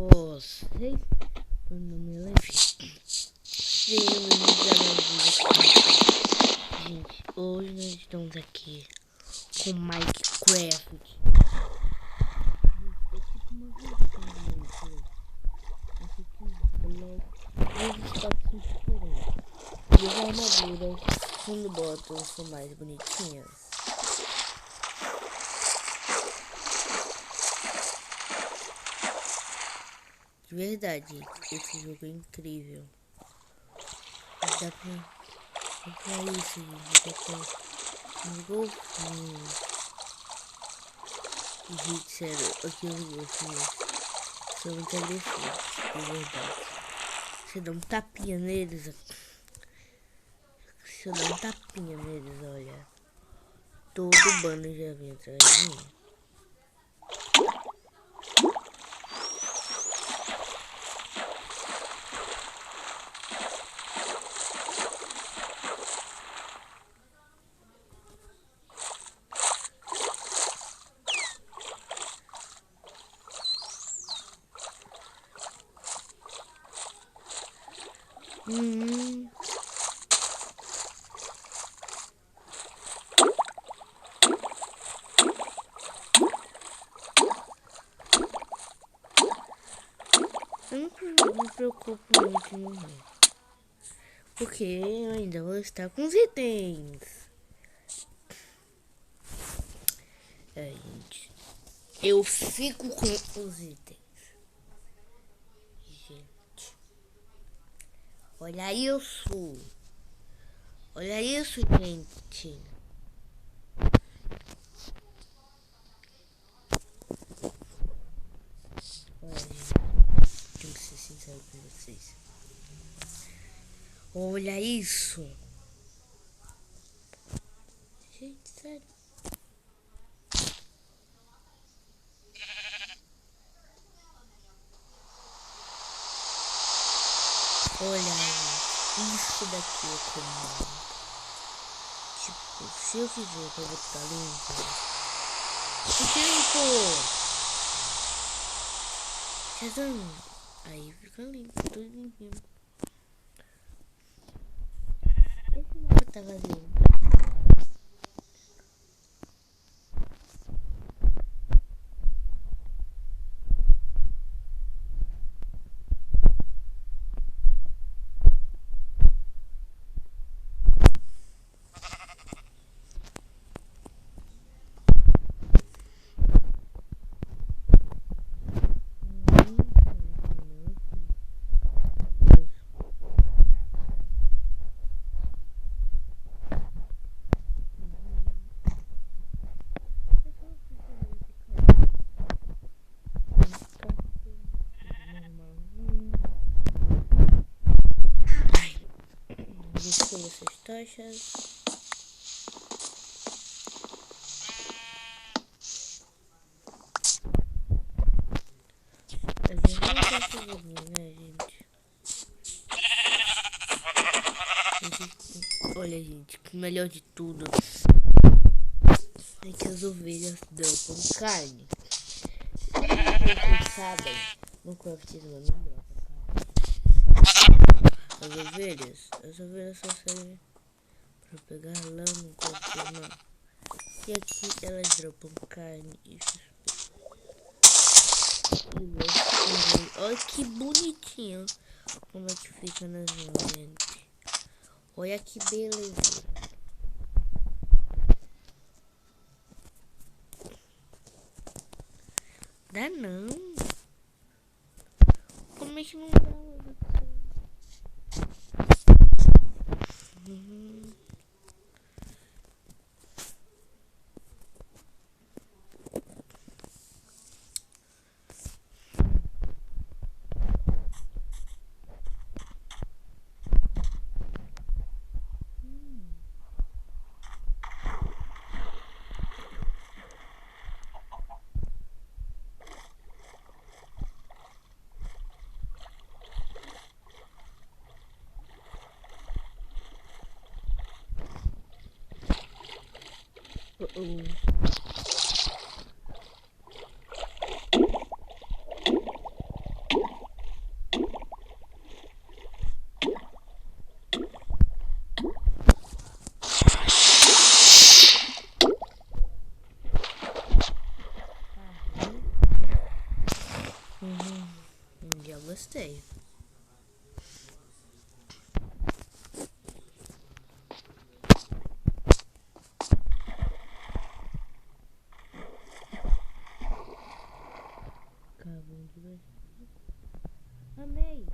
vocês? Meu nome é Levi. Gente, hoje nós estamos aqui com Minecraft. É tipo uma versão de espaços diferentes. E as armaduras, quando botam, são mais bonitinhas. De verdade, esse jogo é incrível. Dá pra isso, gente. Dá pra uns golfinhos. Gente, sério, aqueles golfinhos são muito agressivos, de verdade. Você dá um tapinha neles. Se eu dar um tapinha neles, olha. Todo bando já vem atrás de mim. Eu não me preocupo muito em morrer, porque eu ainda vou estar com os itens. Gente, eu fico com os itens. Gente, olha isso. Olha isso, gente. Olha, gente, tenho que ser sincero com vocês. Olha isso. Gente, sério. Olha isso daqui é comum. Tipo, se eu fizer pra botar limpo. Fica limpo. Shazam. Aí fica limpo, tudo limpinho. Esse mapa tá vazio. Descendo essas tochas. A gente não tá fazendo, né, gente? Olha, gente, o melhor de tudo é que as ovelhas dropam carne. Vocês sabem, no craftismo não dropa carne. As ovelhas só servem pra pegar lã no craftismo. E aqui elas dropam carne e olha que bonitinho como é que fica nas mãos, gente. Olha que beleza. Dá não. Como é que não dá? gostei. Cavão de verdade. Amei.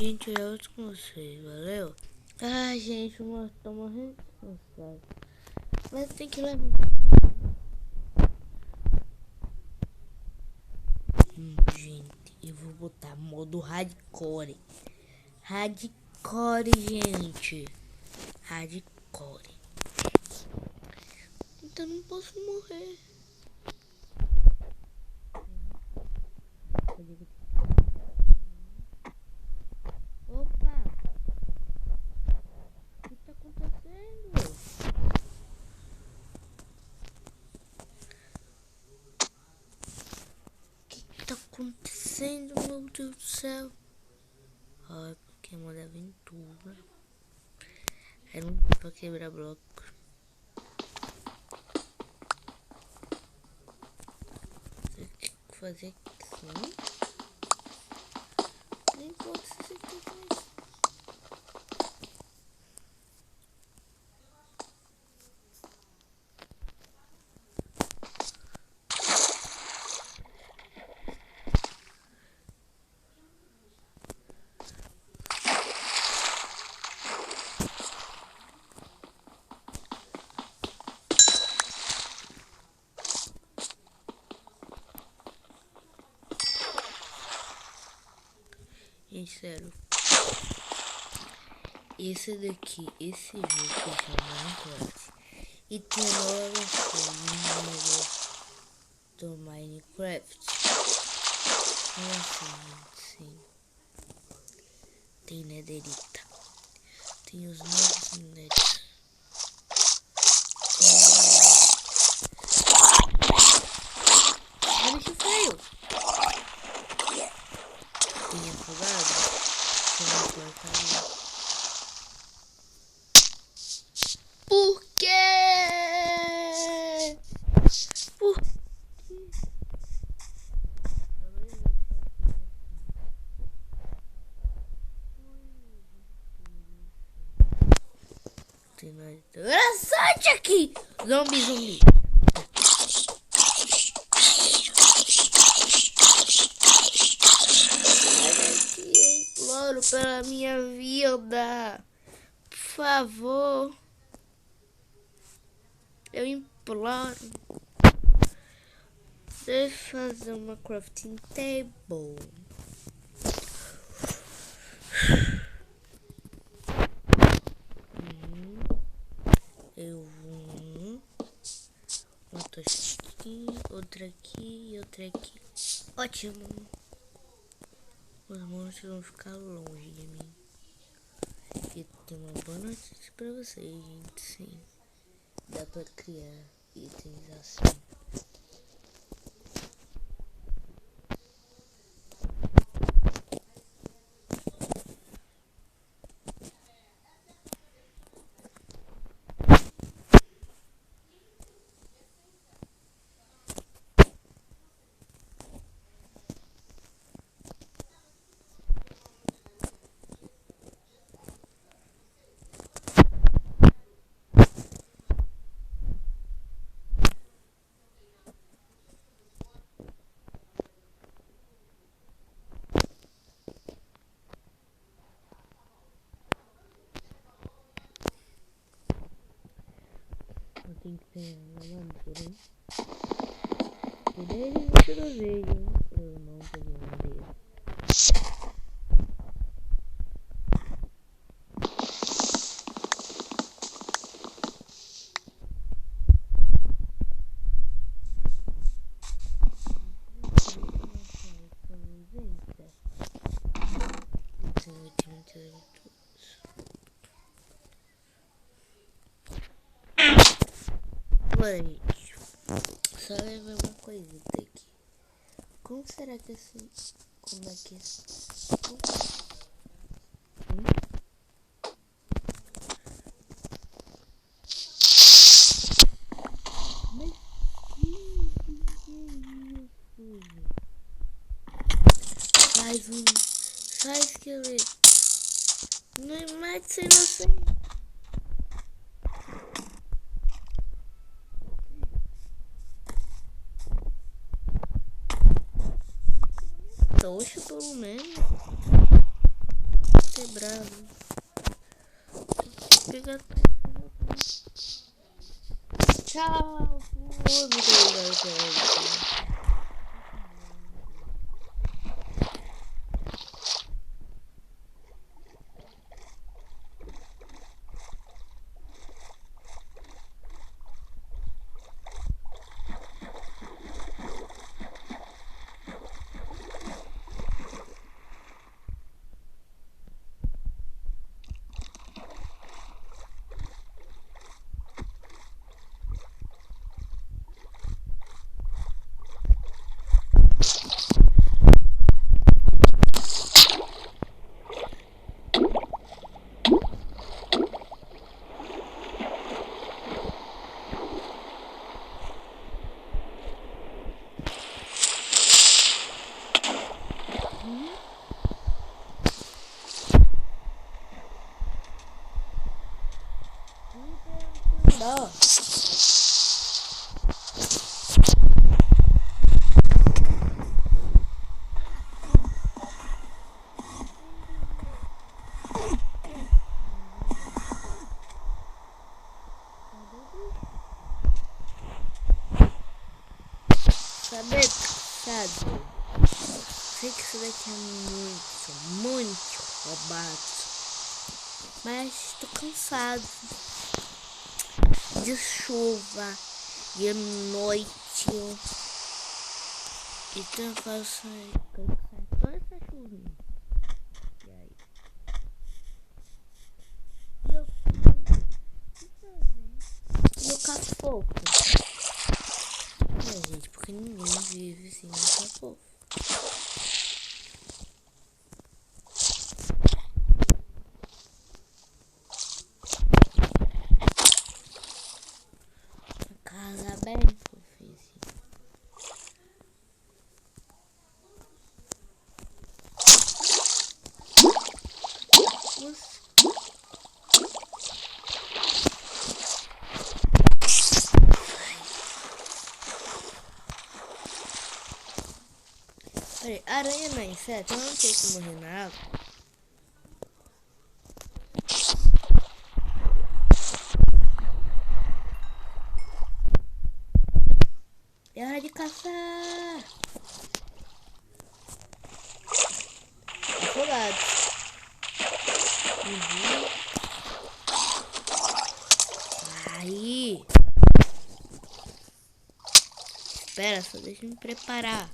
Gente, eu outro com vocês, valeu? Ai, gente, eu tô morrendo de cansado. Mas tem que levar. Gente, eu vou botar modo hardcore. Hardcore, gente. Hardcore. Então não posso morrer. Opa! O que tá acontecendo? O que tá acontecendo, meu Deus do céu? Ai, Pokémon da aventura. É não dá pra quebrar bloco. Tem que fazer assim. Nem pode ser que gente, sério. Esse jogo se chama Minecraft. E tem novas do Minecraft. Assim, gente, sim. Tem nederita. Tem os novos nederita. Olha que feio. Tem afogado. Tem uma porta. Por quê? Por quê? Tem nada interessante aqui. Zumbi. Eu imploro pela minha vida. Por favor. Eu imploro. Deixa eu fazer uma crafting table. Eu vou. Uma tocha aqui, outra aqui e outra aqui. Ótimo. Os monstros vão ficar longe de mim. E tem uma boa notícia pra vocês, gente. Sim. Dá pra criar itens assim. Eu tenho que ter uma madeira, hein? E desde que eu vejo, eu não tenho madeira. Boa, gente. só levar uma coisita aqui. Como será que assim... Como é que é? Faz um... Sai, esqueleto. Não mate sem inocente. Oxe, pelo menos. Ser bravo. Pegar tudo. Tchau. Muito obrigado. Não. Sabe, cansado. Sei que isso daqui é muito roubado. Mas tô cansado de chuva, de noite. Então eu faço cansar toda essa chuvinha. E aí? E eu meu cafofo. É, gente, porque ninguém vive sem um cafofo. A casa bem fofinha. Peraí, aranha não é inseto? Eu não sei como morrer na água. É hora de caçar. Afogado. Aí. Espera, só deixa eu me preparar.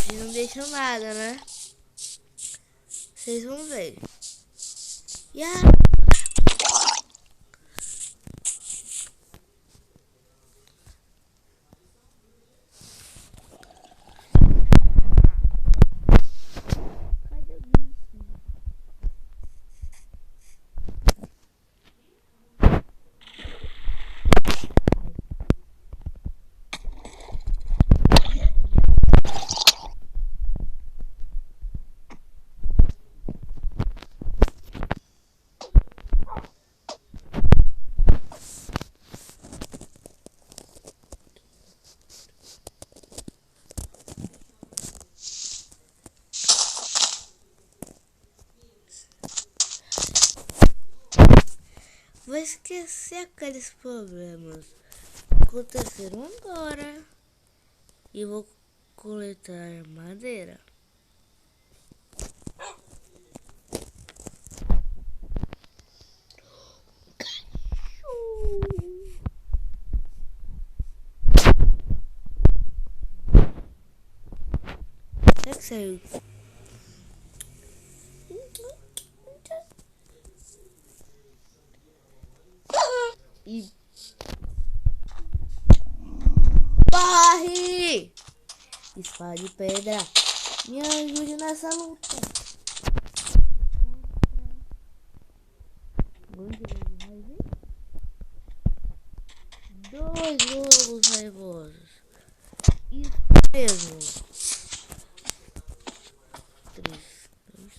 Vocês não deixam nada, né? Vocês vão ver. Cadê o bicho? Vou esquecer aqueles problemas que aconteceram agora e vou coletar madeira. Será que saiu? E Corre! Espada de pedra. Me ajude nessa luta. Dois lobos raivosos. Isso mesmo. 3, 2,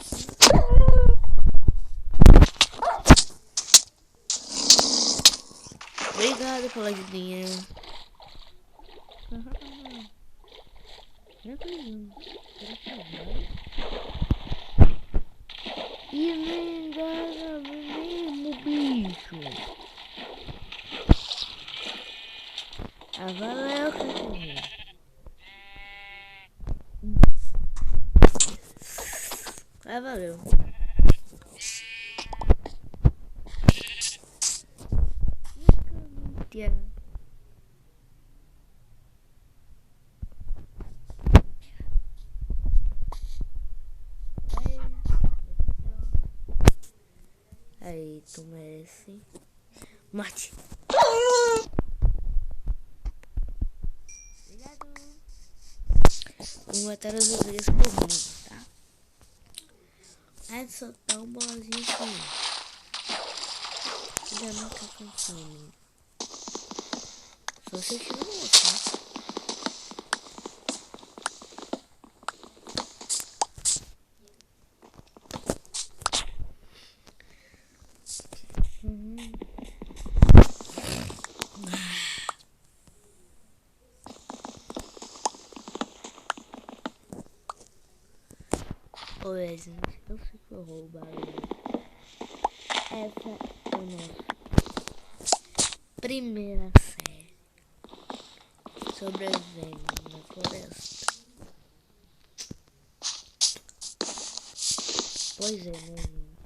obrigado pela ajudinha. E me engana mesmo, bicho. Ah, valeu, cachorro. Ah, valeu. Aí, tu merece. Mate. Obrigado. Vou matar as ovelhas comuns, tá? Ai, sou tão boazinha assim. Já não tá cansando. Só se eu tiver outro, né? Oi, gente, eu fico roubado. Essa é a nossa primeira série. Sobrevivendo na floresta. Pois é, né, gente?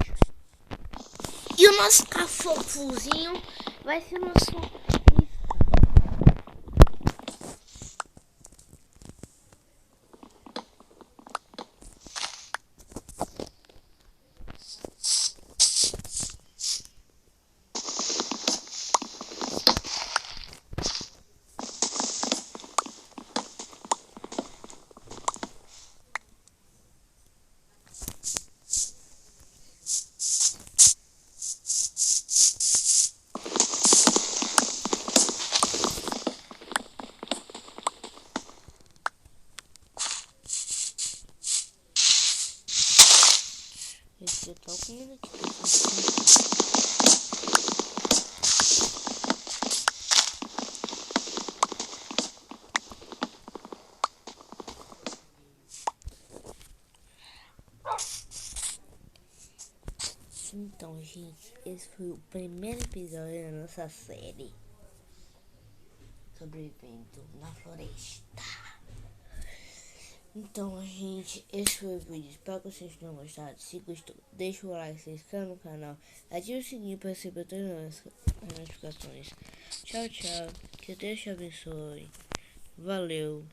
E o nosso cafofuzinho vai ser o nosso... Esse tá comendo aqui. Então, gente, esse foi o primeiro episódio da nossa série Sobrevivendo na Floresta. Então, gente, esse foi o vídeo. Espero que vocês tenham gostado. Se gostou, deixa o like, se inscreva no canal, ative o sininho para receber todas as notificações. Tchau, tchau. Que Deus te abençoe. Valeu.